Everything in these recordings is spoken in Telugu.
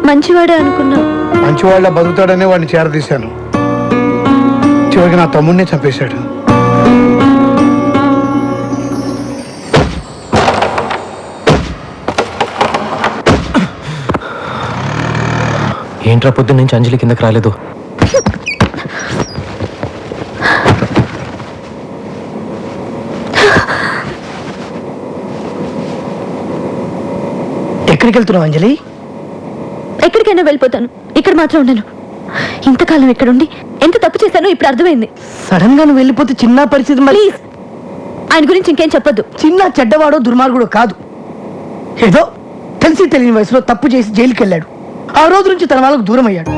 మంచివాడే అనుకున్నా. మంచివాళ్ళ బతుకుతాడనే వాడిని చేరదీశాను. చివరికి నా తమ్ముడినే చంపేశాడు. ఏంట్రా పొద్దున్న నుంచి అంజలి కిందకి రాలేదు? ఎక్కడికి వెళ్తున్నావు అంజలి? ఎక్కడికైనా వెళ్ళిపోతాను, ఇక్కడ మాత్రం ఉండను. ఇంతకాలం ఇక్కడుండి ఎంత తప్పు చేశానో ఇప్పుడు అర్థమైంది. సడన్ గా నువ్వు వెళ్ళిపోతే చిన్న పరిస్థితి. ప్లీజ్ ఆయన గురించి ఇంకేం చెప్పొద్దు. చిన్న చెడ్డవాడో దుర్మార్గుడో కాదు. ఏదో తెలిసి తెలియని వయసులో తప్పు చేసి జైలుకి వెళ్ళాడు. ఆ రోజు నుంచి తన వాళ్ళకు దూరం అయ్యాడు.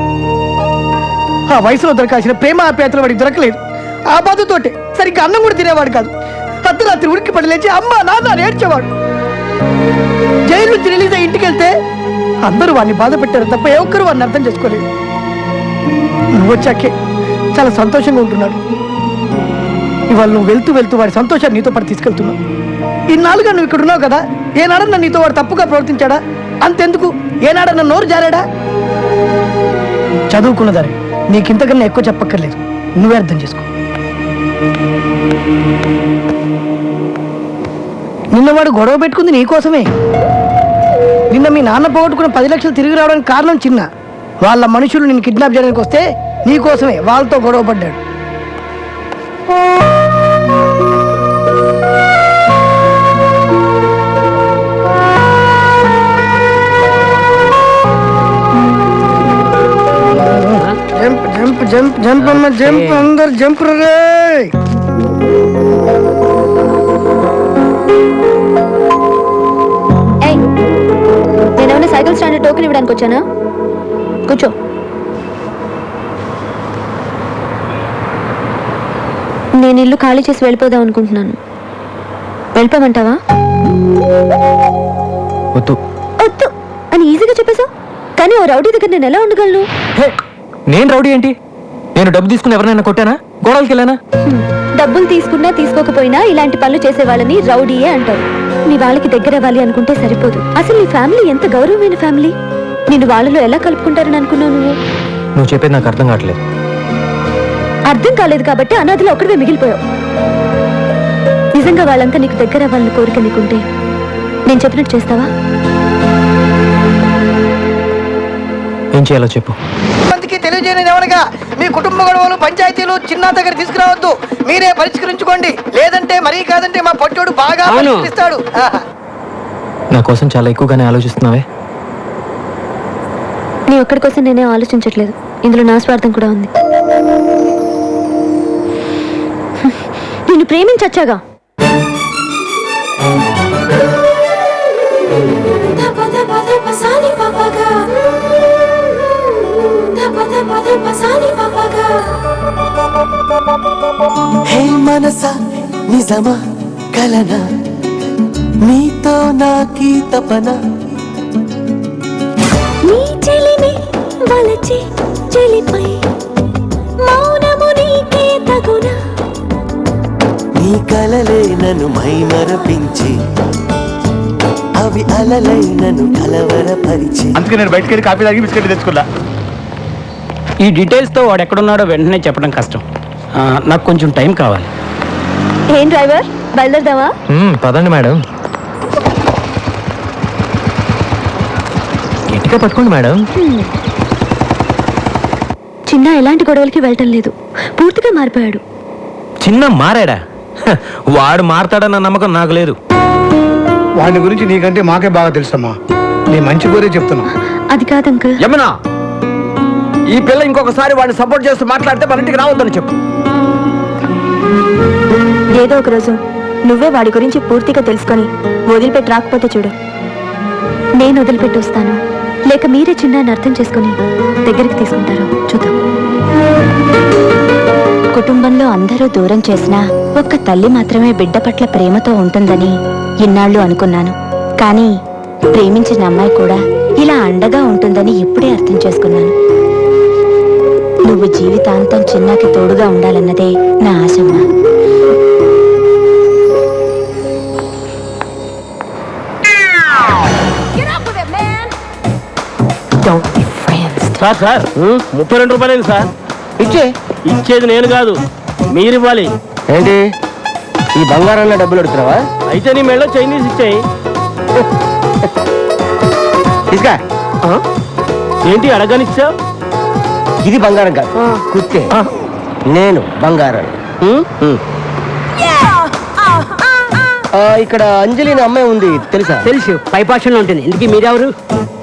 ఆ వయసులో దొరకాల్సిన ప్రేమ ఆప్యాయతలు వాడికి దొరకలేదు. ఆ బాధతోటే సరిగ్గా అన్నం కూడా తినేవాడు కాదు. అర్ధరాత్రి ఉడికి పడి లేచి అమ్మ నాన్న అని ఏడ్చేవాడు. జైలు నుంచి రిలీజ్ అయ్యి ఇంటికి వెళ్తే అందరూ వాడిని బాధ పెట్టారు తప్ప ఏ ఒక్కరు వాడిని అర్థం చేసుకోలేదు. నువ్వు వచ్చాకే చాలా సంతోషంగా ఉంటున్నాడు. ఇవాళ నువ్వు వెళ్తూ వెళ్తూ వాడి సంతోషాన్ని నీతో పాటు తీసుకెళ్తున్నావు. ఇన్నాళ్ళుగా నువ్వు ఇక్కడ ఉన్నావు కదా, ఏనాడన్నా నీతో వాడు తప్పుగా ప్రవర్తించాడా? అంతెందుకు, ఏనాడన్నా నోరు జారాడా? చదువుకున్నదాన్ని నీకింతకన్నా ఎక్కువ చెప్పక్కర్లేదు, నువ్వే అర్థం చేసుకో. నిన్న వాడు గొడవ పెట్టుకుంది నీకోసమే. నిన్న మీ నాన్న పోగొట్టుకున్న 10 లక్షలు తిరిగి రావడానికి కారణం చిన్న. వాళ్ళ మనుషులు నిన్ను కిడ్నాప్ చేయడానికి వస్తే నీకోసమే వాళ్ళతో గొడవ పడ్డాడు. జంప్ జంప్ జంప్ జంప్ అమ్మ జంప్, అందరు జంప్ రే. నేనేమైనా సైకిల్ స్టాండ్ టోకెన్ ఇవ్వడానికి వచ్చానా? కూర్చో. నేను ఇల్లు ఖాళీ చేసి వెళ్ళిపోదాం అనుకుంటున్నాను. వెళ్ళిపోమంటావా? వద్దు వద్దు అని ఈజీగా చెప్పేశావు, కానీ ఓ రౌడీ దగ్గర నేను ఎలా ఉండగలను? నేను రౌడీ ఏంటి? నేను డబ్బు తీసుకుని ఎవరినైనా కొట్టానా? గోడలకి వెళ్ళానా? డబ్బులు తీసుకున్నా తీసుకోకపోయినా ఇలాంటి పనులు చేసే వాళ్ళని రౌడీయే అంటారు. నీ వాళ్ళకి దగ్గర అవ్వాలి అనుకుంటే సరిపోదు. అసలు నీ ఫ్యామిలీ ఎంత గౌరవమైన ఫ్యామిలీ. నిన్ను వాళ్ళలో ఎలా కలుపుకుంటారని అనుకున్నావు నువ్వు? నువ్వు చెప్పేది నాకు అర్థం కావట్లేదు. అర్థం కాలేదు కాబట్టి అనాథలో ఒక్కడివే మిగిలిపోయావు. నిజంగా వాళ్ళంతా నీకు దగ్గర అవ్వాలని కోరిక నీకుంటే నేను చెప్పినట్టు చేస్తావా? ఏం చేయాలో చెప్పు. మందికి తెలియజేయని ఏమనగా మీ కుటుంబ గొడవలు పరిచయాలు చిన్న దగ్గర తీసుకురావద్దు, మీరే పరిష్కరించుకోండి. లేదంటే మరీ కాదంటే మా పొట్టోడు బాగా పరిష్కరిస్తాడు. నా కోసం చాలా ఎక్కువగానే ఆలోచిస్తున్నావే. నీ ఒక్కడి కోసం నేనే ఆలోచించట్లేదు, ఇందులో నా స్వార్థం కూడా ఉంది. నిన్ను ప్రేమించచ్చాగా. హే మనసా నిజమా కలనా, నీతో నాకీ తపన. నీ చెలిని వలచి చెలిపై మౌనము నీకే తగునా. నీ కలలే నన్ను మైమరపించి, అవి అలలై నన్ను కలవరపరిచి. అందుకే నేను బయటకు వెళ్ళి కాఫీ తాగి బిస్కెట్ తెచ్చుకున్నా. ఈ డీటెయిల్స్తో వాడు ఎక్కడున్నాడో వెంటనే చెప్పడం కష్టం. నాకు కొంచెం టైం కావాలి. ఏం డ్రైవర్, బయలుదేరదావా? పదండి మేడం. గట్టిగా పట్టుకోండి మేడం. చిన్న ఎలాంటి గొడవలకి వెళ్ళటం లేదు, పూర్తిగా మారిపోయాడు. చిన్న మారాడా? వాడు మారతాడన్న నమ్మకం నాకు లేదు. వాడి గురించి నీకంటే మాకే బాగా తెలుసమ్మా. నీ మంచి కోరే చెప్తున్నా. అది కాదు అంకుల్. యమునా, ఈ పిల్ల ఇంకొకసారి వాడిని సపోర్ట్ చేస్తూ మాట్లాడితే మన ఇంటికి రావద్దని చెప్పు. ఏదో ఒక రోజు నువ్వే వాడి గురించి పూర్తిగా తెలుసుకొని వదిలిపెట్టి రాకపోతే చూడు, నేను వదిలిపెట్టి వస్తాను, లేక మీరే చిన్నాన్ని అర్థం చేసుకుని దగ్గరికి తీసుకుంటారు చూద్దాం. కుటుంబంలో అందరూ దూరం చేసినా ఒక్క తల్లి మాత్రమే బిడ్డ పట్ల ప్రేమతో ఉంటుందని ఇన్నాళ్ళు అనుకున్నాను. కానీ ప్రేమించిన అమ్మాయి కూడా ఇలా అండగా ఉంటుందని ఇప్పుడే అర్థం చేసుకున్నాను. నువ్వు జీవితాంతం చిన్నకి తోడుగా ఉండాలన్నదే నా ఆశమ్మా. Don't be friends. Sir sir 32 రూపాయలు సార్. ఇచ్చేది నేను కాదు, మీరు ఇవ్వాలి. ఏంటి ఈ బంగారాన్ని డబ్బులు అడుగుతున్నావా? అయితే నీ మెళ్ళో చైనీస్ ఇచ్చాయి. తీసుకా. ఏంటి అడగనిచ్చావు? ఇది బంగారం కాదు, కుత్తే. నేను బంగారం. ఇక్కడ అంజలి అనే అమ్మాయి ఉంది, తెలుసా? తెలుసు, పైపాషంలో ఉంటుంది. ఇందుకీ మీరెవరు?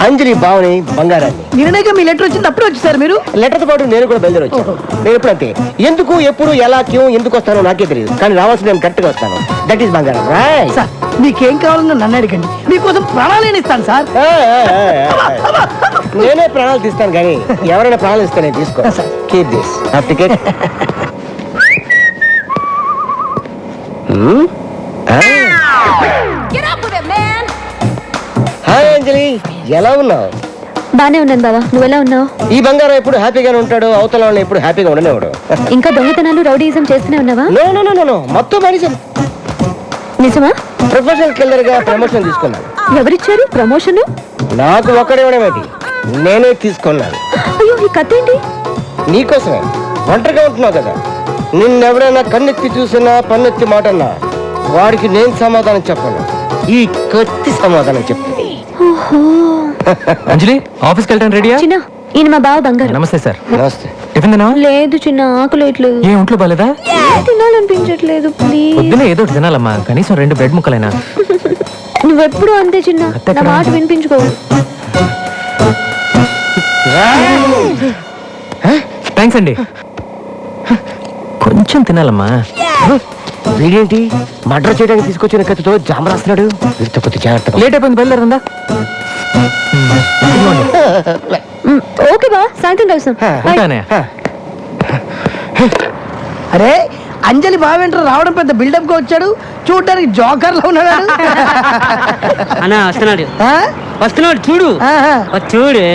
అంజలి బావని బంగారాన్ని. నిన్నగా మీ లెటర్ వచ్చింది అప్పుడే వచ్చేసారు మీరు. లెటర్తో పాటు నేను కూడా బయలుదేరి వచ్చాను. నేను ఎప్పుడు అంతే, ఎందుకు ఎప్పుడు ఎలా క్యూ ఎందుకు వస్తానో నాకే తెలియదు, కానీ రావాల్సిన నేను కరెక్ట్గా వస్తాను. దట్ ఈస్ బంగారం. రాయ్ సార్ మీకేం కావాలన్నా నన్ను అడగండి, మీకోసం ప్రాణాలైన ఇస్తాను సార్. నేనే ప్రాణాలు తీస్తాను, కానీ ఎవరైనా ప్రాణాలు ఇస్తే నేను తీసుకో. Keep this ticket. హాయ్ అంజలి, ఎలా ఉన్నావు? బానే ఉన్నాను బావా, నువ్వెలా ఉన్నావు? ఈ బంగారం ఎప్పుడు హ్యాపీగానే ఉంటాడు, అవతల వాళ్ళని ఎప్పుడు హ్యాపీగా ఉండనేవాడు. ఇంకా దొంగతనాలు రౌడీయిజం చేస్తూనే ఉన్నావా? నో నో నో నో, మొత్తం మనిషి. నిజమా? ప్రొఫెషనల్ కిల్లర్ గా ప్రమోషన్ తీసుకున్నాను. ఎవరిచ్చారు ప్రమోషన్? నాకు ఒక్కడేమేటి, నేనే తీసుకున్నాను. అయ్యో, ఈ కథ ఏంటి? నీకోసమే. ఒంటరిగా ఉంటున్నావు కదా, నిన్నెవరైనా కన్నెత్తి చూసినా పన్నెత్తి మాటన్నా వాడికి నేను సమాధానం చెప్పను, ఈ కత్తి సమాధానం చెప్తుంది. అంజలి, ఆఫీస్కి వెళ్ళడానికి రెడీయా? చిన్న, ఈయన మా బావ బంగారు. నమస్తే సార్. నమస్తే. టిఫిన్ తిన్నావా? లేదు చిన్న, ఆకలేట్లేదు. ఏ ఒంట్లో బాలేదా? తినాలనిపించట్లేదు, ప్లీజ్. పొద్దున ఏదో ఒకటి తినాలమ్మా, కనీసం 2 బ్రెడ్ ముక్కలైనా. నువ్వెప్పుడు అంతే చిన్న, నా మాట వినిపించుకో. థ్యాంక్స్ అండి. కొంచెం తినాలమ్మా. వీడేంటి మర్డర్ చేయడానికి తీసుకొచ్చిన కత్తితో జామ రాస్తున్నాడు? వీరితో కొద్ది జాగ్రత్తగా. లేట్ అయిపోయింది, బయలుదేరిందా? ఓకే బా, సాయంత్రం కలుస్తాం. ఉంటానే. అరే అంజలి బావేంటారు రావడం పెద్ద బిల్డప్ గా వచ్చాడు, చూడడానికి జోకర్ లో ఉన్నాడు. అన్నా వస్తున్నాడు, ఆ? వస్తున్నాడు చూడు. ఆహా. చూడు.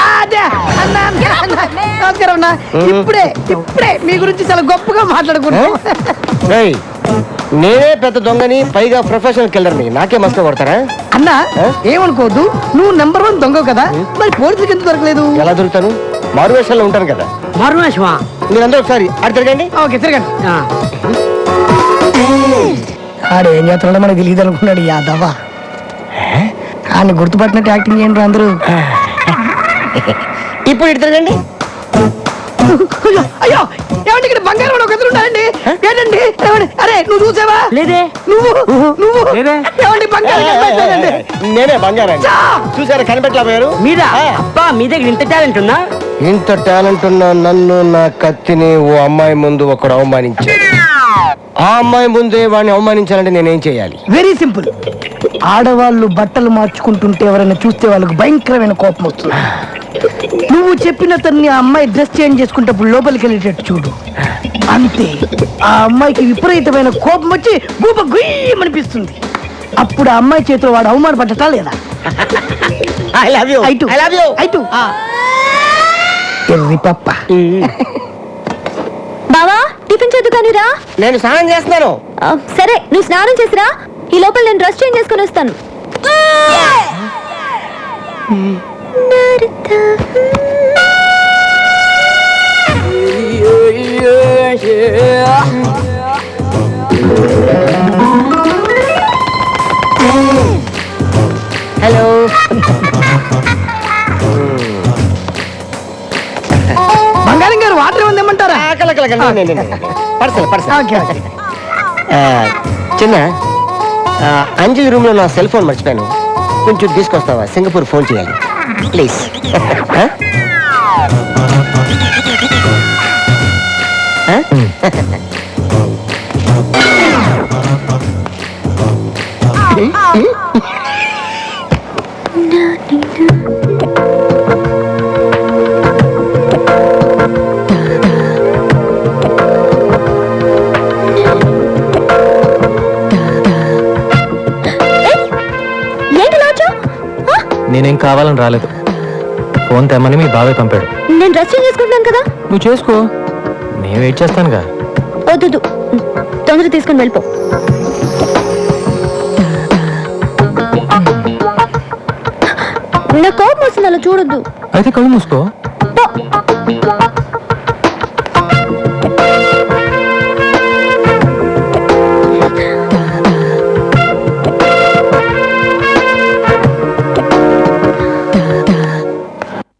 అదే అన్నా, అన్నా, నమస్కారం అన్నా. ఇప్పుడే మీ గురించి చాలా గొప్పగా మాట్లాడుకున్నాం. రేయ్, నేనే పెద్ద దొంగని, పైగా ప్రొఫెషనల్ కిల్లర్ని, నాకే మస్తు కొడతారా? అన్నా ఏమనుకోవద్దు, నువ్వు నెంబర్ 1 దొంగ కదా, మరి పోలీసులకు ఎందుకు దొరకలేదు? ఎలా దొరుకుతాను? మారువేషాల్లో ఉంటాను కదా. మరుమేషమా? మీరందరూ ఒకసారి అటు తిరగండి. ఓకే తిరగండి. ఆడు ఏం చేస్తున్నాడో మనకు తెలియదు అనుకున్నాడు యాదవ్వ. ఆయన గుర్తుపట్టినట్టు యాక్టింగ్ చేయండి అందరూ. ఇప్పుడు ఇటు తిరగండి. అయ్యో అయ్యో, ఏమండి ఇక్కడ బంగారం ఒక ఎదురు ఉన్నాడండి. ఏంటండి ఏమండి? అరే నువ్వు చూసావా? లేదే. నువ్వు లేదే. ఏమండి బంగారం కనిపించలేదండి. నేనే బంగారం. చా! చూసారా, కనిపెట్టలేకపోయారు? మీరా? అబ్బా, మీ దగ్గర ఇంత టాలెంట్ ఉందా? ఇంత టాలెంట్ ఉన్న నన్ను, నా కత్తిని ఓ అమ్మాయి ముందు ఒకడు అవమానించాడు. ఆ అమ్మాయి ముందే వాడిని అవమానించాలంటే నేనేం చేయాలి? Very simple. ఆడవాళ్ళు బట్టలు మార్చుకుంటుంటే ఎవరైనా చూస్తే వాళ్ళకి భయంకరమైన కోపం వస్తుంది. నువ్వు చెప్పిన తన్ని ఆ అమ్మాయి డ్రెస్ చేంజ్ చేసుకుంటప్పుడు లోపలికి వెళ్ళేటట్టు చూడు, అంతే. ఆ అమ్మాయికి విపరీతమైన కోపం వచ్చి గూప గుయ్యమనిపిస్తుంది. అప్పుడు ఆ అమ్మాయి చేతిలో వాడు అవమానపడ్డటా లేదా? I love you. I too I love you. I too ఎర్రి పప్ప. బావా, టిఫిన్ చేద్దు కానీ రా. నేను స్నానం చేస్తున్నాను. సరే, నువ్వు స్నానం చేసిరా, ఈ లోపల నేను డ్రెస్ చేంజ్ చేసుకొని వస్తాను. హలో. బంగారం గారు వాటర్ ఏమంటారా? Pursed pursed. Okay okay. చిన్న, అంజలి రూమ్ లో నా సెల్ ఫోన్ మర్చిపోయాను, కొంచెం తీసుకొస్తావా? సింగపూర్ ఫోన్ చేయాలి ప్లీజ్. నేనేం కావాలని రాలేదు, ఫోన్ తెమ్మని మీ బాబాయ్ పంపాడు. నేను డ్రెస్ చేంజ్ చేసుకుంటున్నాను కదా. నువ్వు చేసుకో, నేను వెయిట్ చేస్తానుగా. వద్దు, తొందరగా తీసుకొని వెళ్ళిపో. నా కోపం వస్తుంది, అలా చూడొద్దు. అయితే కళ్ళు మూసుకో.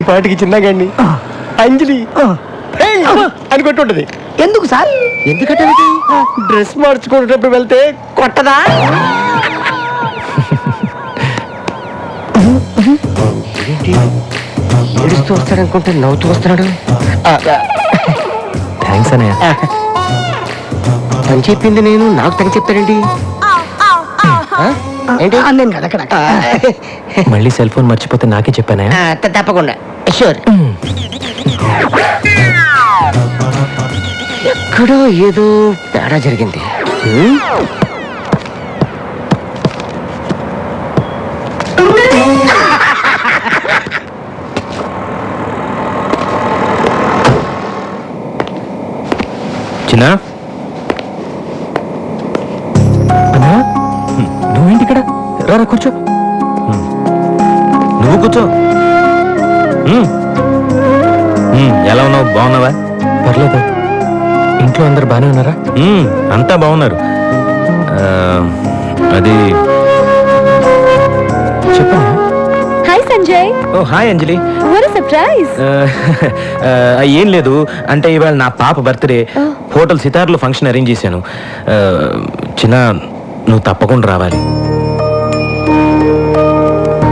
పాటికి చిన్నగండి అంజలి "హేయ్" అని కొట్టుంటది. ఎందుకు సార్? ఎందుకంటే డ్రెస్ మార్చుకునేటప్పుడు వెళ్తే కొట్టదా? ఏంటి ఏడుస్తూ వస్తాడనుకుంటే నవ్వుతూ వస్తున్నాడు. థ్యాంక్స్ అన్నయ్య. తను చెప్పింది నేను నాకు తను చెప్తాడండి. ఏంటి నేను కదా అక్కడ. మళ్ళీ సెల్ ఫోన్ మర్చిపోతే నాకే చెప్పానే. తప్పకుండా షూర్. ఎక్కడో ఏదో తేడా జరిగింది. చిన్న అన్నయ్య, నువ్వేంటి ఇక్కడ? రారా కూర్చో. నువ్వు కూర్చో. ఎలా ఉన్నావు? బాగున్నావా? పర్లేదు. ఇంట్లో అందరు బాగానే ఉన్నారా? అంతా బాగున్నారు. అది చెప్పనా? Hi Sanjay. Oh hi Anjali. What surprise. ఏం లేదు, అంటే ఇవాళ నా పాప బర్త్డే. హోటల్ సితార్లో ఫంక్షన్ అరేంజ్ చేశాను. చిన్న నువ్వు తప్పకుండా రావాలి.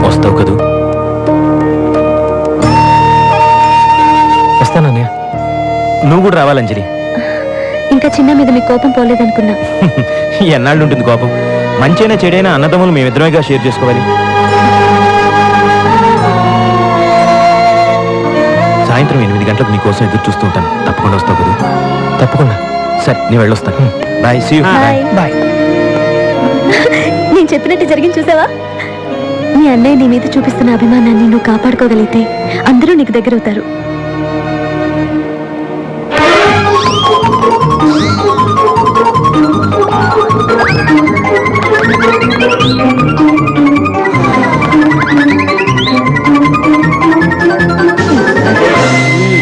వస్తావు కదూ? వస్తానన్నయ్య. నువ్వు కూడా రావాలి అంజలి. ఇంకా చిన్న మీద మీ కోపం పోలేదనుకున్నా. ఎన్నాళ్ళు ఉంటుంది కోపం? మంచైనా చెడైనా అన్నదమ్ములు మేమిద్దరమేగా షేర్ చేసుకోవాలి. సాయంత్రం 8 గంటలకు నీకోసం ఎదురు చూస్తూ ఉంటాను. తప్పకుండా వస్తావు కదా? తప్పకుండా. సరే, నేను వెళ్ళొస్తాను. బాయ్. See you. బాయ్. నేను చెప్పినట్టు జరిగింది చూసావా? నీ అన్నయ్య నీ మీద చూపిస్తున్న అభిమానాన్ని నువ్వు కాపాడుకోగలిగితే అందరూ నీకు దగ్గర అవుతారు.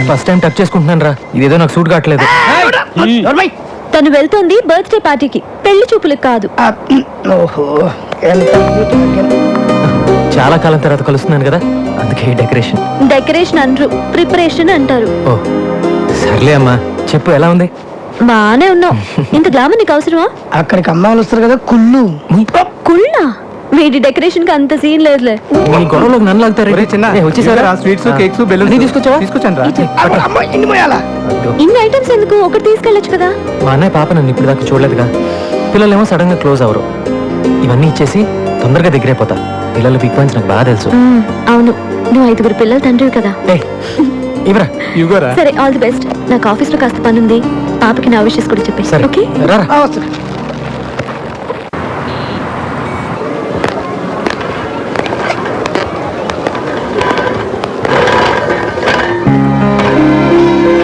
ఫస్ట్ టైం టచ్ చేసుకుంటున్నాను రా. ఇదేదో నాకు సూట్ కావట్లేదు. తను వెళ్తోంది బర్త్డే పార్టీకి, పెళ్లి చూపులకు కాదు. ఓహో, ఎంత చాలా కాలం తర్వాత కలుస్తున్నాను కదా, అందుకే డెకరేషన్. డెకరేషన్ అనరు, ప్రిపరేషన్ అంటారు. ఓ సర్లే అమ్మా, చెప్పు ఎలా ఉంది? బానే ఉన్నావు. ఇంత గ్లామర్ నీకు అవసరమా? అక్కడికి అమ్మాయిలు వస్తారు కదా, కుళ్ళు. కుళ్ళా? వీడి డెకరేషన్ కి అంత సీన్ లేదులే. ఈ గొడవలోకి నన్ను లాగుతారు. స్వీట్స్, కేక్స్, బెలూన్స్ తీసుకొచ్చాను రా. అమ్మాయి ఇన్ని పోయాలా? ఇన్ని ఐటమ్స్ ఎందుకు? ఒకటి తీసుకెళ్ళొచ్చు కదా. మా అన్నయ్య పాప నన్ను ఇప్పుడు దాకా చూడలేదుగా. పిల్లలేమో సడన్ గా క్లోజ్ అవరు. ఇవన్నీ ఇచ్చేసి తొందరగా దగ్గరైపోతా. పిల్లల బిగ్ పాయింట్స్ నాకు బాగా తెలుసు. అవును, నువ్వు 5 పిల్లల తండ్రివి కదా. ఇవ్వరా? సరే, ఆల్ ది బెస్ట్. నాకు ఆఫీస్ లో కాస్త పని ఉంది. పాపకి నా విషయస్ కూడా చెప్పేసి. సరే, ఓకే? రారా.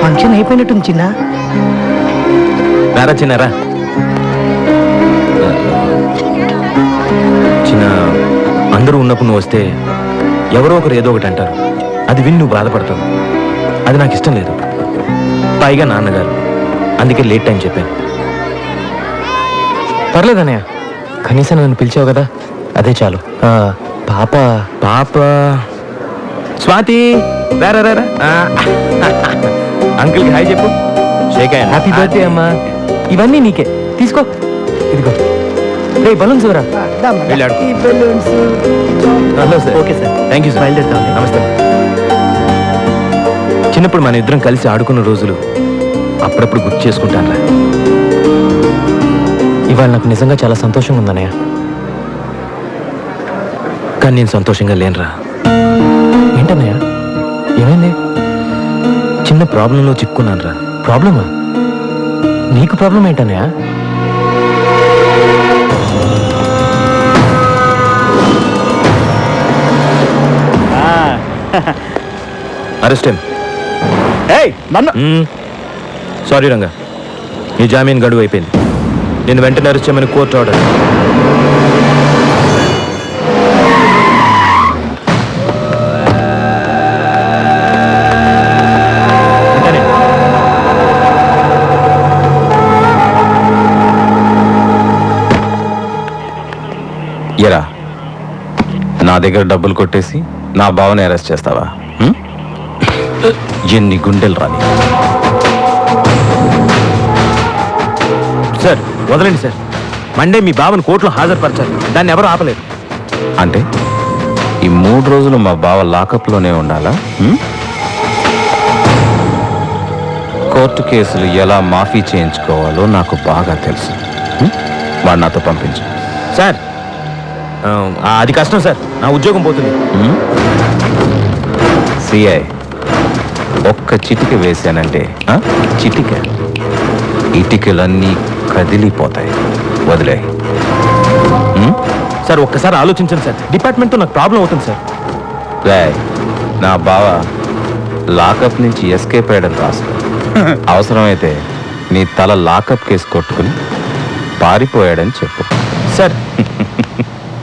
ఫంక్షన్ అయిపోయినట్టుంది చిన్న. రారా చిన్నారా. చిన్న, అందరూ ఉన్నప్పుడు నువ్వు వస్తే ఎవరో ఒకరు ఏదో ఒకటి అంటారు. అది విని నువ్వు బాధపడతావు. అది నాకు ఇష్టం లేదు. పైగా నాన్నగారు, అందుకే లేట్ టైం చెప్పాను. పర్లేదన్నయ్య, కనీసం నన్ను పిలిచావు కదా, అదే చాలు. పాప పాప స్వాతి, రారా రారా. అంకుల్కి హాయ్ చెప్పు. Shake hand. హ్యాపీ బర్త్డే అమ్మా. ఇవన్నీ నీకే, తీసుకో. ఇదిగో రే బలూన్స్ ఎవరా? వెళ్ళాడు. Hello sir. Okay sir, thank you sir. బయలుదేరుతాం. నమస్తే. చిన్నప్పుడు మన ఇద్దరం కలిసి ఆడుకున్న రోజులు అప్పుడప్పుడు గుర్తు చేసుకుంటాను రా. ఇవాళ నాకు నిజంగా చాలా సంతోషంగా ఉందన్నయ్య. కానీ నేను సంతోషంగా లేనురా. ఏంటన్నయ్య, ఏమైంది? చిన్న ప్రాబ్లంలో చిక్కున్నాను రా. ప్రాబ్లమా? నీకు ప్రాబ్లం ఏంటన్నయ్య? అరెస్ట్ సారీ రంగా, నీ జామీన్ గడువు అయిపోయింది. నేను వెంటనే అరెస్ట్ చేయమని కోర్టు ఆర్డర్. దగ్గర డబ్బులు కొట్టేసి నా బావని అరెస్ట్ చేస్తావా? ఎన్ని గుండెలు రాని. సార్ వదలండి సార్. మండే మీ బావని కోర్టులో హాజరుపరచాలి. దాన్ని ఎవరు ఆపలేరు. అంటే ఈ 3 రోజులు మా బావ లాకప్లోనే ఉండాలా? కోర్టు కేసులు ఎలా మాఫీ చేయించుకోవాలో నాకు బాగా తెలుసు. వాడు నాతో పంపించు. సార్ అది కష్టం సార్. నా ఉద్యోగం పోతుంది. సిఐ ఒక్క చిటిక వేశానంటే చిటిక ఇటికలన్నీ కదిలిపోతాయి. వదిలే. సార్ ఒక్కసారి ఆలోచించండి సార్. డిపార్ట్మెంట్తో నాకు ప్రాబ్లం అవుతుంది సార్. రాయ్, నా బావ లాకప్ నుంచి ఎస్కేప్ అయ్యడం రాసుకో. అవసరమైతే నీ తల లాకప్ కేసు కొట్టుకుని పారిపోయాడని చెప్పు. సార్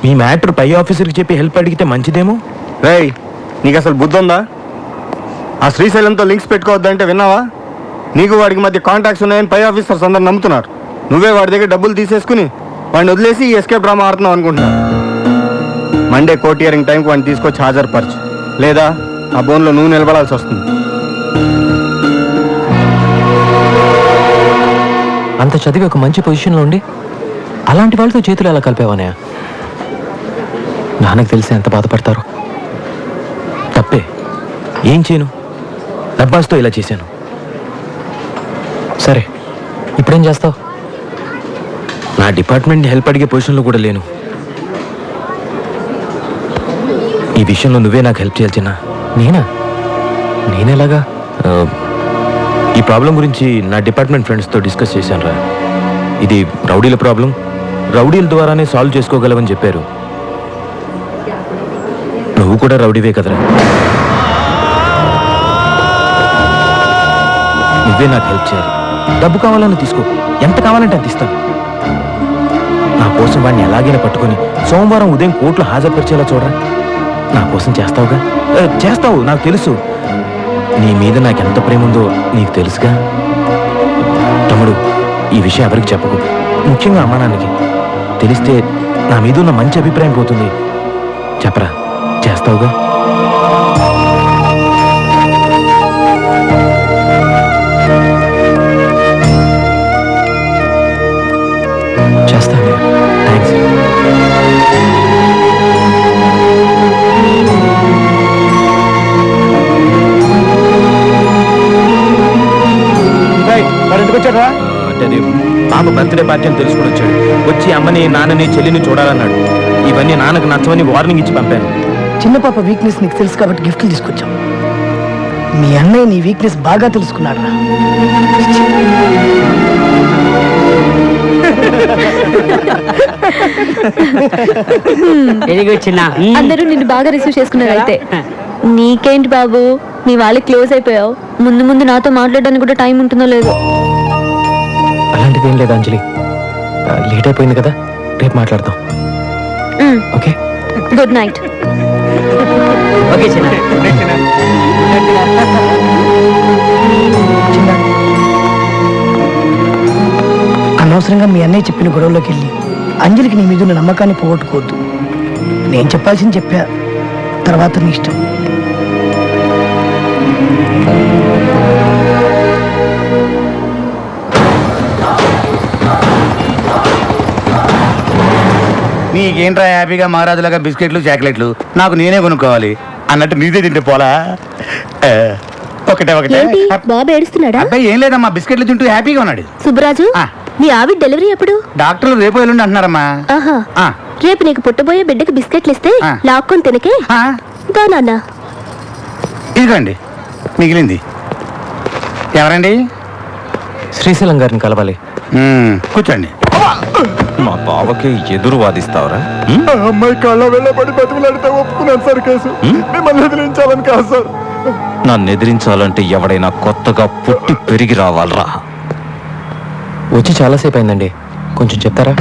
మీ మ్యాటర్ పై ఆఫీసర్కి చెప్పి హెల్ప్ అడిగితే మంచిదేమో. రేయ్, నీకు అసలు బుద్ధి ఉందా? ఆ శ్రీశైలంతో లింక్స్ పెట్టుకోవద్దంటే విన్నావా? నీకు వాడికి మధ్య కాంటాక్ట్స్ ఉన్నాయని పై ఆఫీసర్స్ అందరు నమ్ముతున్నారు. నువ్వే వాడి దగ్గర డబ్బులు తీసేసుకుని వాడిని వదిలేసి ఈ ఎస్కేప్ డ్రామా ఆడుతున్నావు అనుకుంటున్నా. మండే కోర్ట్ హియరింగ్ టైంకి వాడిని తీసుకొచ్చి హాజరుపరచు, లేదా ఆ బోన్లో నువ్వు నిలబడాల్సి వస్తుంది. అంత చదివి ఒక మంచి పొజిషన్లో ఉండి అలాంటి వాళ్ళతో చేతులు ఎలా కలిపేవానే? నాన్నకు తెలిసి ఎంత బాధపడతారో. తప్పే, ఏం చేయను? డబ్బాస్తో ఇలా చేశాను. సరే, ఇప్పుడేం చేస్తావు? నా డిపార్ట్మెంట్ని హెల్ప్ అడిగే పొజిషన్లో కూడా లేను. ఈ విషయంలో నువ్వే నాకు హెల్ప్ చేయాలి చిన్న. నేనేలాగా? ఈ ప్రాబ్లం గురించి నా డిపార్ట్మెంట్ ఫ్రెండ్స్తో డిస్కస్ చేశాను రా. ఇది రౌడీల ప్రాబ్లం, రౌడీల ద్వారానే సాల్వ్ చేసుకోగలవని చెప్పారు. నువ్వు కూడా రౌడీవే కదరా. నువ్వే నాకు హెల్ప్ చేయాలి. డబ్బు కావాలని తీసుకో, ఎంత కావాలంటే అంత ఇస్తాను. నా కోసం వాడిని ఎలాగైనా పట్టుకొని సోమవారం ఉదయం కోర్టులో హాజరుపరిచేలా చూడరా. నా కోసం చేస్తావుగా? చేస్తావు, నాకు తెలుసు. నీ మీద నాకెంత ప్రేమ ఉందో నీకు తెలుసుగా. తమ్ముడు, ఈ విషయం ఎవరికి చెప్పకు, ముఖ్యంగా అమ్మా నాన్నకి. తెలిస్తే నా మీద ఉన్న మంచి అభిప్రాయం పోతుంది. చెప్పరా, చేస్తావుగా? చేస్తాను. థ్యాంక్స్. అంటే అది బాబు బర్త్డే పార్టీ అని తెలుసుకుని వచ్చాడు. వచ్చి అమ్మని నాన్నని చెల్లిని చూడాలన్నాడు. ఇవన్నీ నాన్నకు నచ్చవని వార్నింగ్ ఇచ్చి పంపాను. చిన్న పాప వీక్నెస్ నీకు తెలుసు కాబట్టి గిఫ్ట్లు తీసుకొచ్చాం. మీ అన్నయ్య నీ వీక్నెస్ బాగా తెలుసుకున్నాడు రా. వెరీ గుడ్ చిన్న. అందరూ నిన్ను బాగా రిసీవ్ చేసుకున్నారు అయితే. నీకేంటి బాబు, నీ వాళ్ళకి క్లోజ్ అయిపోయావు. ముందు ముందు నాతో మాట్లాడడానికి కూడా టైం ఉంటుందో లేదో. అలాంటిది ఏం లేదు అంజలి. లేట్ అయిపోయింది కదా, రేపు మాట్లాడదాం. Okay, good night. ఓకే చిన్న. చిన్న, అనవసరంగా మీ అన్నయ్య చెప్పిన గొడవలోకి వెళ్ళి అంజలికి నీ మీద ఉన్న నమ్మకాన్ని పోగొట్టుకోవద్దు. నేను చెప్పాల్సింది చెప్పా, తర్వాత నీ ఇష్టం. నీకేంట్రా హ్యాపీగా మహారాజులాగా బిస్కెట్లు చాక్లెట్లు నాకు నేనే కొనుక్కోవాలి అన్నట్టు నీదే తింటే పోలా. ఒకటే బాబు ఏడుస్తున్నాడా? అబ్బాయి ఏం లేదమ్మా, బిస్కెట్లు తింటూ హ్యాపీగా ఉన్నాడు. సుబ్బరాజు, ఆ. నీ ఆవిడ డెలివరీ ఎప్పుడు? డాక్టర్లు రేపు ఎల్లుండి అంటున్నారమ్మా. ఆహా, ఆ. రేపు నీకు పుట్టబోయే బిడ్డకి బిస్కెట్లు ఇస్తే ఆ. లాక్కొని తినకే. ఆ, దా నాన్న. ఇదిగోండి మిగిలింది. ఎవరండి? శ్రీశైలం గారిని కలవాలి. కూర్చోండి. మా బావకి ఎదురు వాదిస్తావరా? అమ్మాయి కళ్ళ వెళ్ళబడి బతిమలాడితే ఒప్పుకున్నాను సార్ కేసు. మిమ్మల్ని ఎదిరించాలని కాదు సార్. నన్ను ఎదిరించాలంటే ఎవడైనా కొత్తగా పుట్టి పెరిగి రావాలరా. వచ్చి చాలాసేపు అయిందండి, కొంచెం చెప్తారా?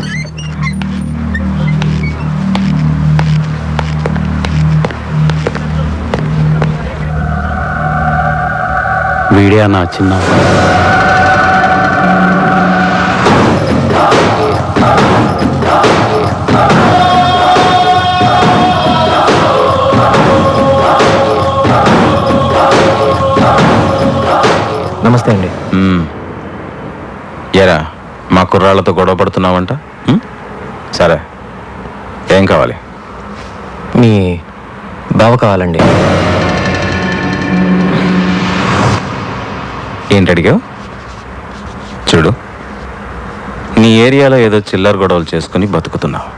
వీడియో నా చిన్న. నమస్తే అండి. ఎరా మా కుర్రాళ్ళతో గొడవ పడుతున్నావంట? సరే, ఏం కావాలి? మీ బావ కావాలండి. ఏంటి అడిగావు? చూడు, నీ ఏరియాలో ఏదో చిల్లర గొడవలు చేసుకుని బతుకుతున్నావు.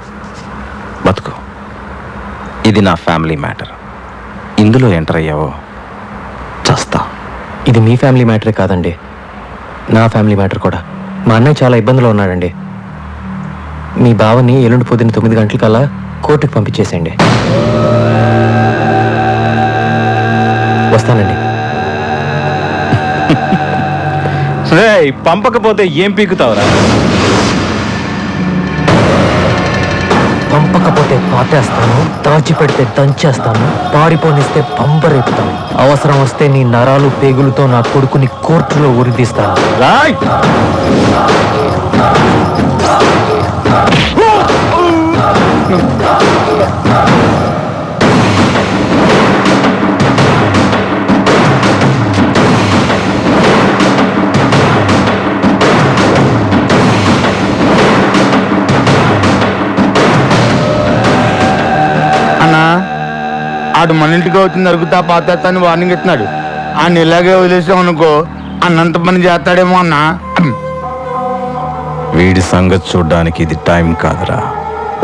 బతుకు. ఇది నా ఫ్యామిలీ మ్యాటర్. ఇందులో ఎంటర్ అయ్యావో చస్తా. ఇది మీ ఫ్యామిలీ మ్యాటరే కాదండి, నా ఫ్యామిలీ మ్యాటర్ కూడా. మా అన్నయ్య చాలా ఇబ్బందులో ఉన్నాడండి. మీ బావని ఎల్లుండి పొద్దున్న 9 గంటలకల్లా కోర్టుకు పంపించేసేయండి. వస్తానండి. పంపకపోతే ఏం పీకుతావురా? పంపకపోతే పాతేస్తాను, దాచిపెడితే దంచేస్తాను, పారిపోనిస్తే పంపరేపుతాను. అవసరం వస్తే నీ నరాలు పేగులతో నా కొడుకుని కోర్టులో ఉరిదీస్తాను. అన్నా, ఆడు మన ఇంటికి వచ్చింది నరుగుతా పాతేస్తా అని వార్నింగ్ ఇస్తున్నాడు. ఆయన ఇలాగే వదిలేసాం అనుకో అన్నంత పని చేస్తాడేమో అన్నా. వీడి సంగతి చూడ్డానికి ఇది టైం కాదురా.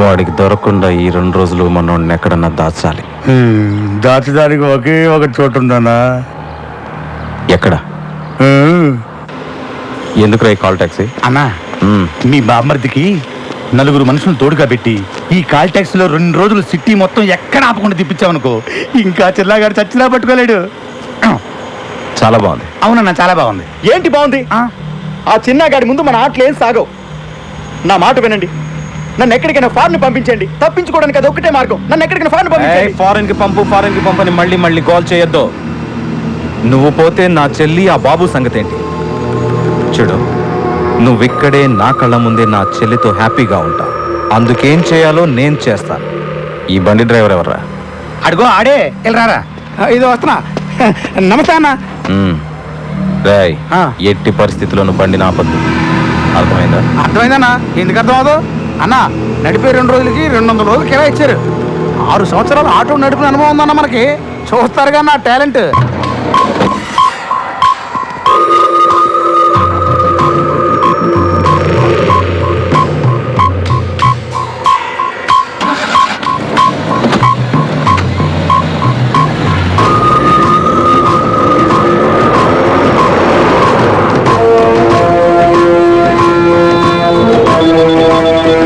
వాడికి దొరకకుండా ఈ 2 రోజులు మనోడిని ఎక్కడన్నా దాచాలి. దాచడానికి ఒకే ఒక చోటు ఉందన్నా. ఎక్కడ? ఎందుకు రా కాల్ టాక్సీ? అన్నా, మీ బామ్మర్దికి 4 మనుషులు తోడుగా పెట్టి ఈ కాల్ ట్యాక్సీలో 2 రోజులు సిటీ మొత్తం ఎక్కడ ఆపకుండా తిప్పించామనుకో ఇంకా చిల్లాగాడు చచ్చినా పట్టుకోలేడు. చాలా బాగుంది. అవునన్నా, చాలా బాగుంది. ఏంటి బాగుంది? ఆ చిన్నగాడి ముందు మన ఆటలు ఏం సాగవు. నా మాట వినండి, నన్ను ఎక్కడికైనా ఫారెన్ పంపించండి. తప్పించుకోవడానికి అది ఒక్కటే మార్గం. నన్ను ఎక్కడికైనా ఫారెన్ పంపించండి. ఫారెన్ కి పంపని మళ్ళీ కాల్ చేయొద్దు. నువ్వు పోతే నా చెల్లి ఆ బాబు సంగతి ఏంటి? చూడు, నువ్విక్కడే నా కళ్ళ ముందే నా చెల్లితో హ్యాపీగా ఉంటా. అందుకేం చేయాలో నేను చేస్తాను. ఈ బండి డ్రైవర్ ఎవర్రా? అడుగో ఆడే, వెళ్ళరారా. ఇది వస్తున్నా. నమస్తే అన్న. రాయ్, ఎట్టి పరిస్థితుల్లోనూ బండి నాపద్దు. అర్థమైందా? అర్థమైందన్నా. ఎందుకు అర్థం అవదు అన్నా? నడిపే 2 రోజులకి 200 రోజులు కిరా ఇచ్చారు. 6 సంవత్సరాలు ఆటో నడిపిన అనుభవం ఉందన్న మనకి. చూస్తారుగా నా టాలెంట్.